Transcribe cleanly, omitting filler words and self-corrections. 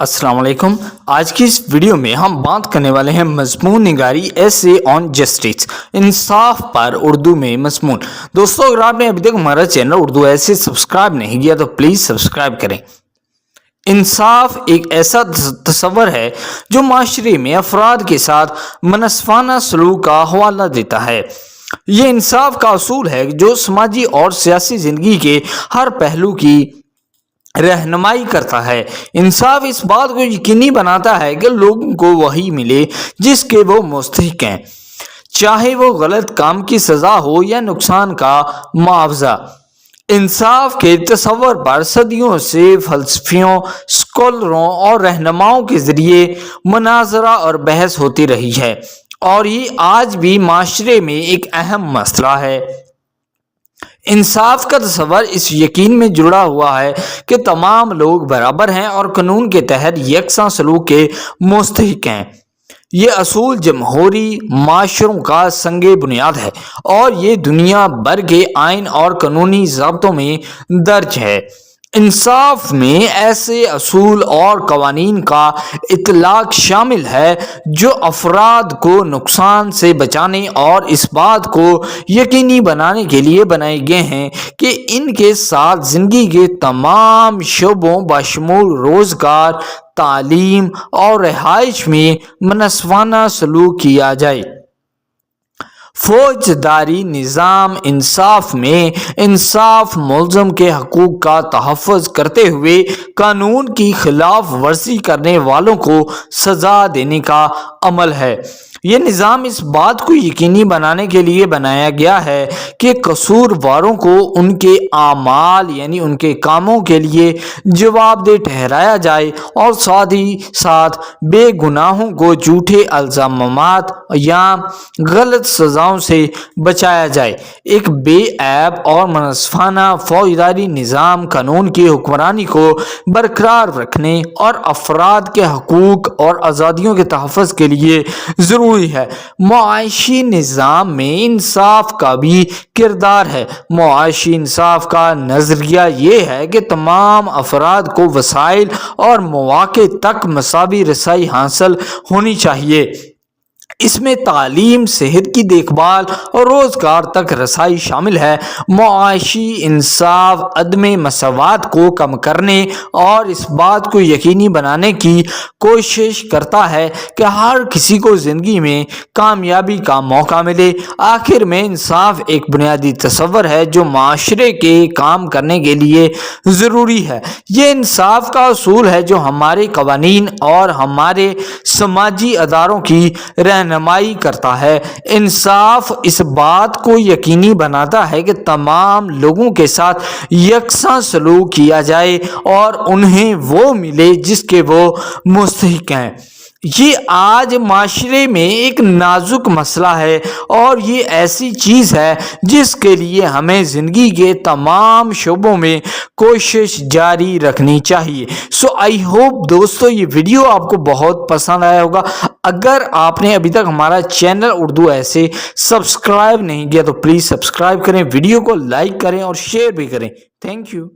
السلام علیکم۔ آج کی اس ویڈیو میں ہم بات کرنے والے ہیں مضمون نگاری ایسے آن جسٹس، انصاف پر اردو میں مضمون۔ دوستو، اگر آپ نے ابھی تک ہمارا چینل اردو ایسے سبسکرائب نہیں کیا تو پلیز سبسکرائب کریں۔ انصاف ایک ایسا تصور ہے جو معاشرے میں افراد کے ساتھ منصفانہ سلوک کا حوالہ دیتا ہے۔ یہ انصاف کا اصول ہے جو سماجی اور سیاسی زندگی کے ہر پہلو کی رہنمائی کرتا ہے۔ انصاف اس بات کو یقینی بناتا ہے کہ لوگوں کو وہی ملے جس کے وہ مستحق ہیں، چاہے وہ غلط کام کی سزا ہو یا نقصان کا معاوضہ۔ انصاف کے تصور پر صدیوں سے فلسفیوں، اسکالروں اور رہنماؤں کے ذریعے مناظرہ اور بحث ہوتی رہی ہے، اور یہ آج بھی معاشرے میں ایک اہم مسئلہ ہے۔ انصاف کا تصور اس یقین میں جڑا ہوا ہے کہ تمام لوگ برابر ہیں اور قانون کے تحت یکساں سلوک کے مستحق ہیں۔ یہ اصول جمہوری معاشروں کا سنگ بنیاد ہے اور یہ دنیا بھر کے آئین اور قانونی ضابطوں میں درج ہے۔ انصاف میں ایسے اصول اور قوانین کا اطلاق شامل ہے جو افراد کو نقصان سے بچانے اور اس بات کو یقینی بنانے کے لیے بنائے گئے ہیں کہ ان کے ساتھ زندگی کے تمام شعبوں بشمول روزگار، تعلیم اور رہائش میں منصفانہ سلوک کیا جائے۔ فوجداری نظام انصاف میں انصاف ملزم کے حقوق کا تحفظ کرتے ہوئے قانون کی خلاف ورزی کرنے والوں کو سزا دینے کا عمل ہے۔ یہ نظام اس بات کو یقینی بنانے کے لیے بنایا گیا ہے کہ قصورواروں کو ان کے اعمال یعنی ان کے کاموں کے لیے جواب دہ ٹھہرایا جائے اور ساتھ ہی ساتھ بے گناہوں کو جھوٹے الزامات یا غلط سزاؤں سے بچایا جائے۔ ایک بے عیب اور منصفانہ فوجداری نظام قانون کی حکمرانی کو برقرار رکھنے اور افراد کے حقوق اور آزادیوں کے تحفظ کے لیے ضروری ہے۔ معاشی نظام میں انصاف کا بھی کردار ہے۔ معاشی انصاف کا نظریہ یہ ہے کہ تمام افراد کو وسائل اور مواقع تک مساوی رسائی حاصل ہونی چاہیے۔ اس میں تعلیم، صحت کی دیکھ بھال اور روزگار تک رسائی شامل ہے۔ معاشی انصاف عدم مساوات کو کم کرنے اور اس بات کو یقینی بنانے کی کوشش کرتا ہے کہ ہر کسی کو زندگی میں کامیابی کا موقع ملے۔ آخر میں انصاف ایک بنیادی تصور ہے جو معاشرے کے کام کرنے کے لیے ضروری ہے۔ یہ انصاف کا اصول ہے جو ہمارے قوانین اور ہمارے سماجی اداروں کی رہنمائی کرتا ہے۔ انصاف اس بات کو یقینی بناتا ہے کہ تمام لوگوں کے ساتھ یکساں سلوک کیا جائے اور انہیں وہ ملے جس کے وہ مستحق ہیں۔ یہ آج معاشرے میں ایک نازک مسئلہ ہے اور یہ ایسی چیز ہے جس کے لیے ہمیں زندگی کے تمام شعبوں میں کوشش جاری رکھنی چاہیے۔ آئی ہوپ دوستو یہ ویڈیو آپ کو بہت پسند آیا ہوگا۔ اگر آپ نے ابھی تک ہمارا چینل اردو ایسے سبسکرائب نہیں کیا تو پلیز سبسکرائب کریں، ویڈیو کو لائک کریں اور شیئر بھی کریں۔ Thank you.